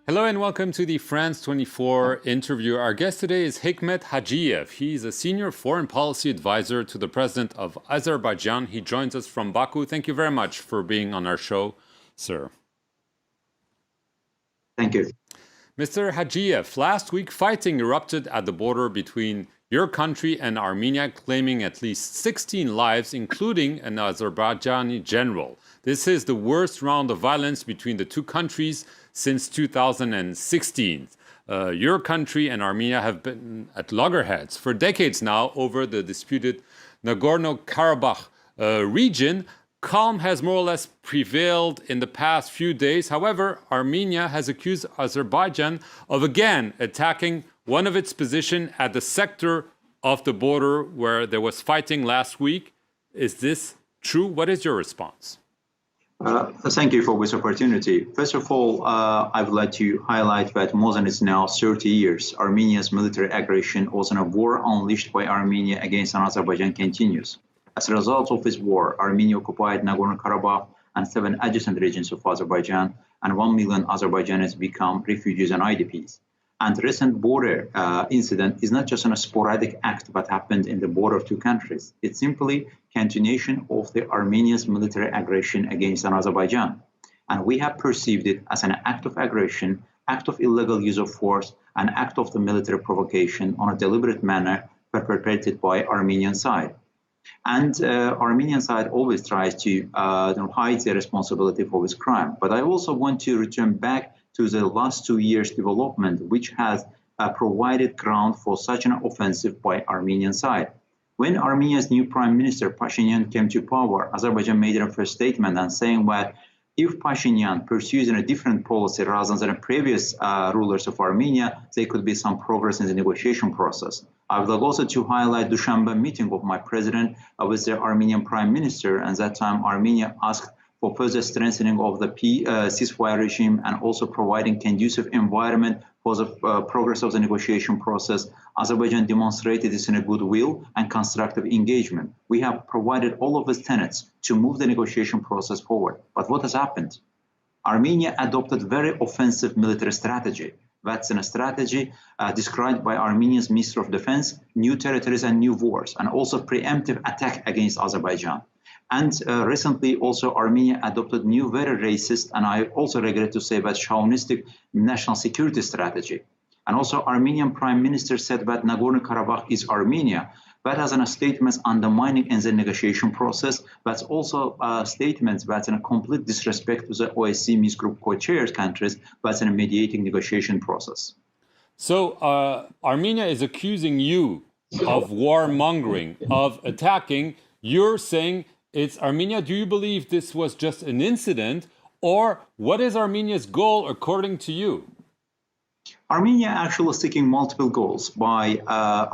Hello and welcome to the France 24 interview. Our guest today is Hikmet Hajiev. He's a senior foreign policy advisor to the president of Azerbaijan. He joins us from Baku. Thank you very much for being on our show, sir. Thank you. Mr. Hajiev, last week fighting erupted at the border between your country and Armenia, claiming at least 16 lives, including an Azerbaijani general. This is the worst round of violence between the two countries since 2016. Your country and Armenia have been at loggerheads for decades now over the disputed Nagorno-Karabakh region. Calm has more or less prevailed in the past few days. However, Armenia has accused Azerbaijan of again attacking one of its positions at the sector of the border where there was fighting last week. Is this true? What is your response? Thank you for this opportunity. First of all, I would like to highlight that more than it's now 30 years, Armenia's military aggression, also a war unleashed by Armenia against Azerbaijan, continues. As a result of this war, Armenia occupied Nagorno-Karabakh and 7 adjacent regions of Azerbaijan, and 1 million Azerbaijanis become refugees and IDPs. And the recent border incident is not just a sporadic act that happened in the border of two countries. It's simply continuation of the Armenia's military aggression against Azerbaijan. And we have perceived it as an act of aggression, act of illegal use of force, an act of the military provocation on a deliberate manner perpetrated by Armenian side. And Armenian side always tries to hide their responsibility for this crime. But I also want to return back to the last 2 years' development, which has provided ground for such an offensive by Armenian side. When Armenia's new Prime Minister Pashinyan came to power, Azerbaijan made a first statement and saying that if Pashinyan pursues a different policy rather than the previous rulers of Armenia, there could be some progress in the negotiation process. I would like also to highlight Dushanbe meeting of my president with the Armenian Prime Minister, and that time Armenia asked for further strengthening of the ceasefire regime and also providing conducive environment for the progress of the negotiation process. Azerbaijan demonstrated this in a goodwill and constructive engagement. We have provided all of these tenets to move the negotiation process forward. But what has happened? Armenia adopted very offensive military strategy. That's a strategy described by Armenia's Minister of Defense, new territories and new wars, and also preemptive attack against Azerbaijan. And recently also Armenia adopted new, very racist, and I also regret to say that chauvinistic national security strategy. And also Armenian Prime Minister said that Nagorno-Karabakh is Armenia. That has a statement undermining in the negotiation process. That's also statements that's in a complete disrespect to the OSCE Minsk Group co-chairs countries that's in a mediating negotiation process. So Armenia is accusing you of warmongering, of attacking. You're saying it's Armenia. Do you believe this was just an incident, or what is Armenia's goal according to you? Armenia actually seeking multiple goals by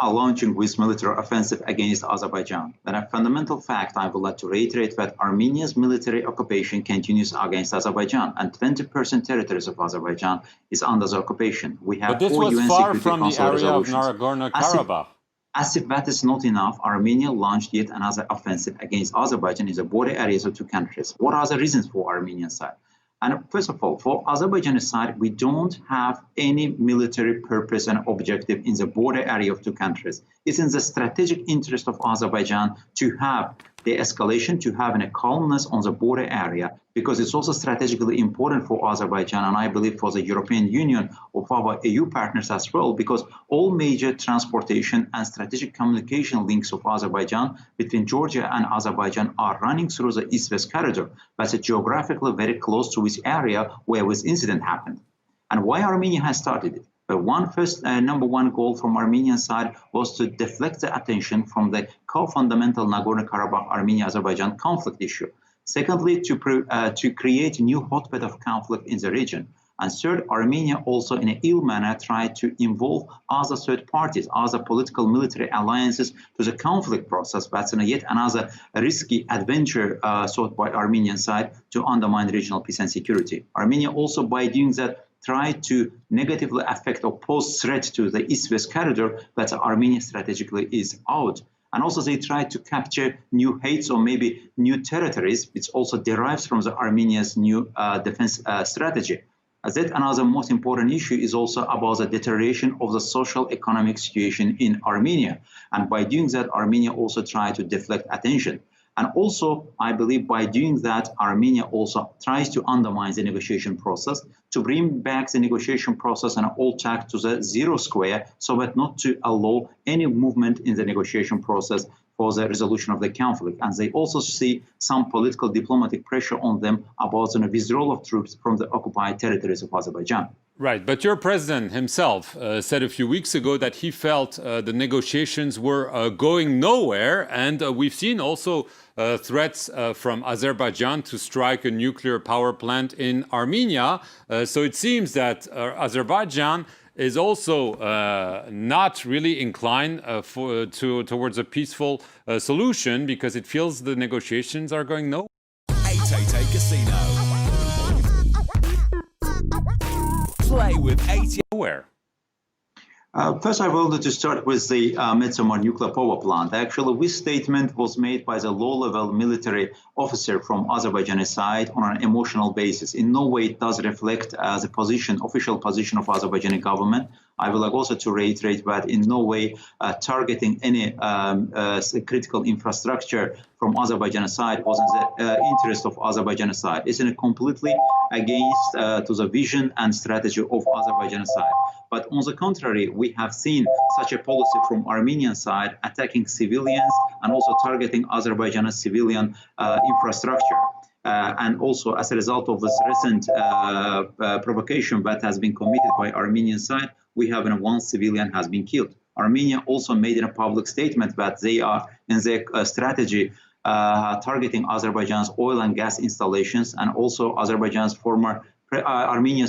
launching this military offensive against Azerbaijan. But a fundamental fact I would like to reiterate that Armenia's military occupation continues against Azerbaijan, and 20% territories of Azerbaijan is under the occupation. We have but this was UN far Security from the Council area of resolutions. Nagorno-Karabakh. As if that is not enough, Armenia launched yet another offensive against Azerbaijan in the border areas of two countries. What are the reasons for Armenian side? And first of all, for Azerbaijan side, we don't have any military purpose and objective in the border area of two countries. It's in the strategic interest of Azerbaijan to have the escalation, to have a calmness on the border area, because it's also strategically important for Azerbaijan, and I believe for the European Union, of our EU partners as well, because all major transportation and strategic communication links of Azerbaijan between Georgia and Azerbaijan are running through the East-West corridor. That's geographically very close to this area where this incident happened. And why Armenia has started it? Number one goal from Armenian side was to deflect the attention from the co-fundamental Nagorno-Karabakh Armenia-Azerbaijan conflict issue. Secondly, to create a new hotbed of conflict in the region. And third, Armenia also in an ill manner tried to involve other third parties, other political military alliances to the conflict process. That's yet another risky adventure sought by Armenian side to undermine regional peace and security. Armenia also, by doing that, tried to negatively affect or pose threat to the East-West corridor, but Armenia strategically is out. And also they tried to capture new heights or maybe new territories, which also derives from the Armenia's new defense strategy. As that another most important issue is also about the deterioration of the social economic situation in Armenia. And by doing that, Armenia also tried to deflect attention. And also, I believe by doing that, Armenia also tries to undermine the negotiation process, to bring back the negotiation process and all track to the zero square, so that not to allow any movement in the negotiation process for the resolution of the conflict. And they also see some political diplomatic pressure on them about the withdrawal of troops from the occupied territories of Azerbaijan. Right, but your president himself said a few weeks ago that he felt the negotiations were going nowhere, and we've seen also threats from Azerbaijan to strike a nuclear power plant in Armenia. So it seems that Azerbaijan is also not really inclined towards a peaceful solution, because it feels the negotiations are going nowhere. 888 Casino. Play with 80. Nowhere. First, I wanted to start with the Metsamar nuclear power plant. Actually, this statement was made by the low-level military officer from Azerbaijani side on an emotional basis. In no way it does reflect the official position of Azerbaijani government. I would like also to reiterate that in no way targeting any critical infrastructure from Azerbaijan side was in the interest of Azerbaijan side. It's completely against to the vision and strategy of Azerbaijan side. But on the contrary, we have seen such a policy from Armenian side attacking civilians and also targeting Azerbaijan's civilian infrastructure. And also as a result of this recent provocation that has been committed by Armenian side, we have one civilian has been killed. Armenia also made in a public statement that they are in their strategy targeting Azerbaijan's oil and gas installations, and also Armenia's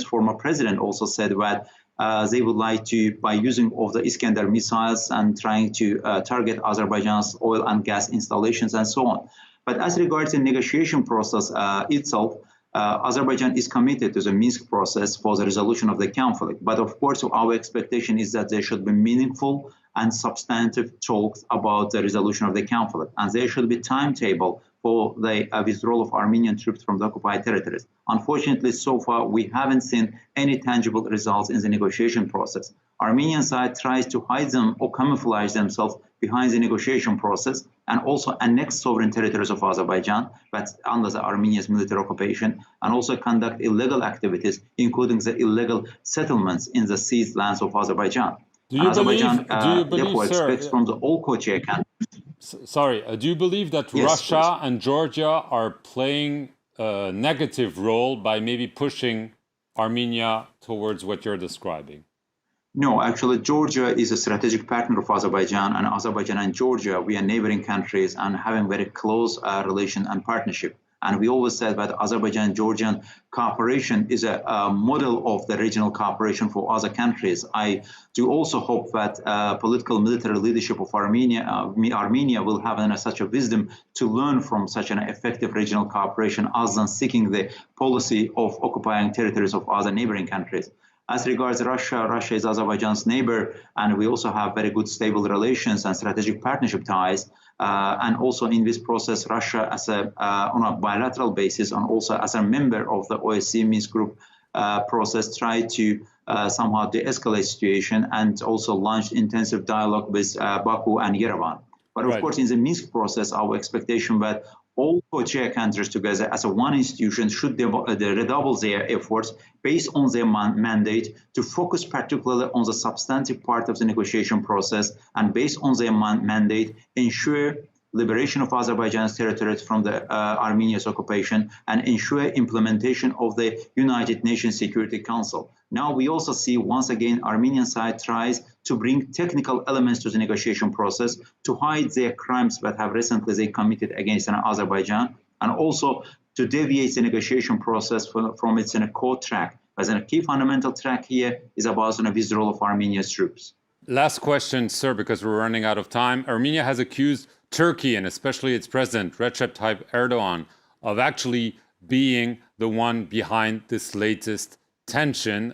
former president also said that they would like to, by using of the Iskander missiles and trying to target Azerbaijan's oil and gas installations and so on. But as regards the negotiation process itself, Azerbaijan is committed to the Minsk process for the resolution of the conflict. But of course, our expectation is that there should be meaningful and substantive talks about the resolution of the conflict. And there should be timetable for the withdrawal of Armenian troops from the occupied territories. Unfortunately, so far, we haven't seen any tangible results in the negotiation process. Armenian side tries to hide them or camouflage themselves behind the negotiation process and also annex sovereign territories of Azerbaijan, that's under the Armenia's military occupation, and also conduct illegal activities, including the illegal settlements in the seized lands of Azerbaijan. Do you Azerbaijan believe, therefore sir, expects from the all co-chair countries. Sorry, do you believe that Yes, Russia and Georgia are playing a negative role by maybe pushing Armenia towards what you're describing? No, actually, Georgia is a strategic partner of Azerbaijan, and Azerbaijan and Georgia, we are neighboring countries and having very close relation and partnership. And we always said that Azerbaijan-Georgian cooperation is a model of the regional cooperation for other countries. I do also hope that political military leadership of Armenia will have such a wisdom to learn from such an effective regional cooperation other than seeking the policy of occupying territories of other neighboring countries. As regards Russia, Russia is Azerbaijan's neighbor, and we also have very good stable relations and strategic partnership ties. And also in this process, Russia as on a bilateral basis and also as a member of the OSCE Minsk group process tried to somehow de-escalate situation and also launched intensive dialogue with Baku and Yerevan. But of course, in the Minsk process, our expectation that all co-chair countries together as a one institution should redouble their efforts based on their mandate to focus particularly on the substantive part of the negotiation process, and based on their mandate ensure liberation of Azerbaijan's territories from the Armenia's occupation and ensure implementation of the United Nations Security Council. Now we also see once again Armenian side tries to bring technical elements to the negotiation process to hide their crimes that have recently they committed against Azerbaijan, and also to deviate the negotiation process from its core track. As a key fundamental track here is about the withdrawal of Armenia's troops. Last question, sir, because we're running out of time. Armenia has accused Turkey, and especially its president, Recep Tayyip Erdogan, of actually being the one behind this latest tension.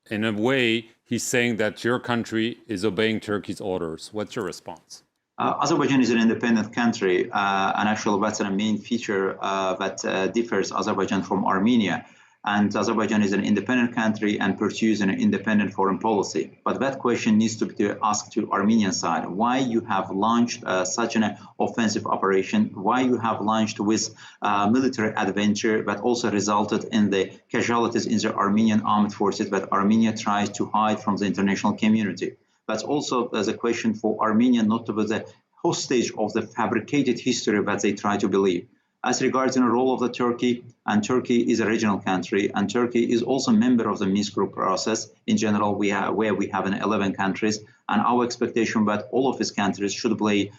In a way, he's saying that your country is obeying Turkey's orders. What's your response? Azerbaijan is an independent country, and actually that's a main feature that differs Azerbaijan from Armenia. and Azerbaijan is an independent country and pursues an independent foreign policy. But that question needs to be asked to Armenian side. Why you have launched such an offensive operation? Why you have launched with military adventure that also resulted in the casualties in the Armenian armed forces that Armenia tries to hide from the international community? That's also as a question for Armenia not to be the hostage of the fabricated history that they try to believe. As regards the role of the Turkey, and Turkey is a regional country, and Turkey is also a member of the Minsk Group process. In general, where we have 11 countries, and our expectation that all of these countries should play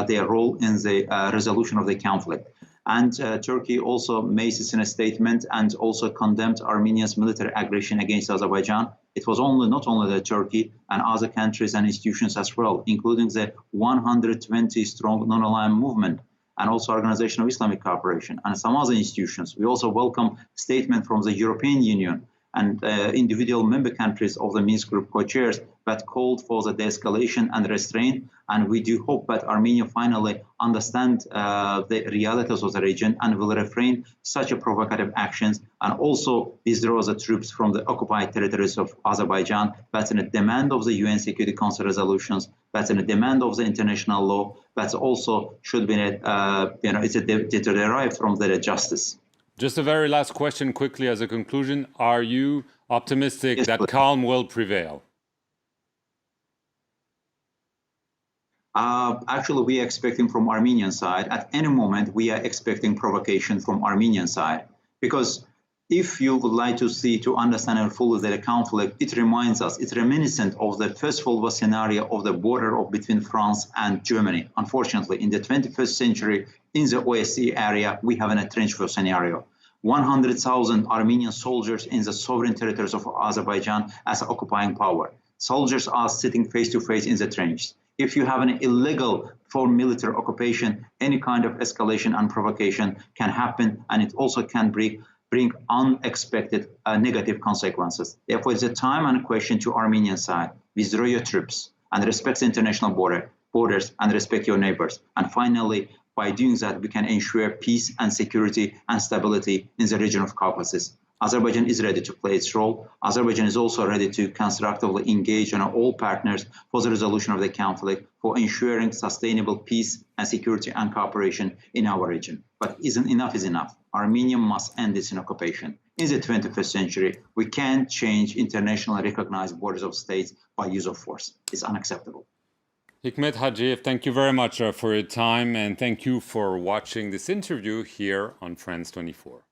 their role in the resolution of the conflict. And Turkey also made this in a statement and also condemned Armenia's military aggression against Azerbaijan. It was not only the Turkey and other countries and institutions as well, including the 120-strong non-aligned movement, and also Organization of Islamic Cooperation and some other institutions. We also welcome statement from the European Union and individual member countries of the Minsk Group co-chairs that called for the de-escalation and restraint. And we do hope that Armenia finally understands the realities of the region and will refrain such a provocative actions and also withdraw the troops from the occupied territories of Azerbaijan. That's in a demand of the UN Security Council resolutions. That's in a demand of the international law. That's also should be, it's derived from the justice. Just a very last question quickly as a conclusion. Are you optimistic that please. calm will prevail? Actually, we are expecting from Armenian side, at any moment, we are expecting provocation from Armenian side. Because if you would like to understand and fully the conflict, it reminds us, it's reminiscent of the First World War scenario of the border between France and Germany. Unfortunately, in the 21st century, in the OSCE area, we have a trench war scenario. 100,000 Armenian soldiers in the sovereign territories of Azerbaijan as occupying power. Soldiers are sitting face to face in the trenches. If you have an illegal foreign military occupation, any kind of escalation and provocation can happen, and it also can bring unexpected negative consequences. Therefore, it's a time and a question to Armenian side. Withdraw your troops and respect the international borders and respect your neighbors. And finally, by doing that, we can ensure peace and security and stability in the region of Caucasus. Azerbaijan is ready to play its role. Azerbaijan is also ready to constructively engage on all partners for the resolution of the conflict, for ensuring sustainable peace and security and cooperation in our region. But enough is enough. Armenia must end its occupation. In the 21st century, we can't change internationally recognized borders of states by use of force. It's unacceptable. Hikmet Hajiev, thank you very much for your time, and thank you for watching this interview here on France 24.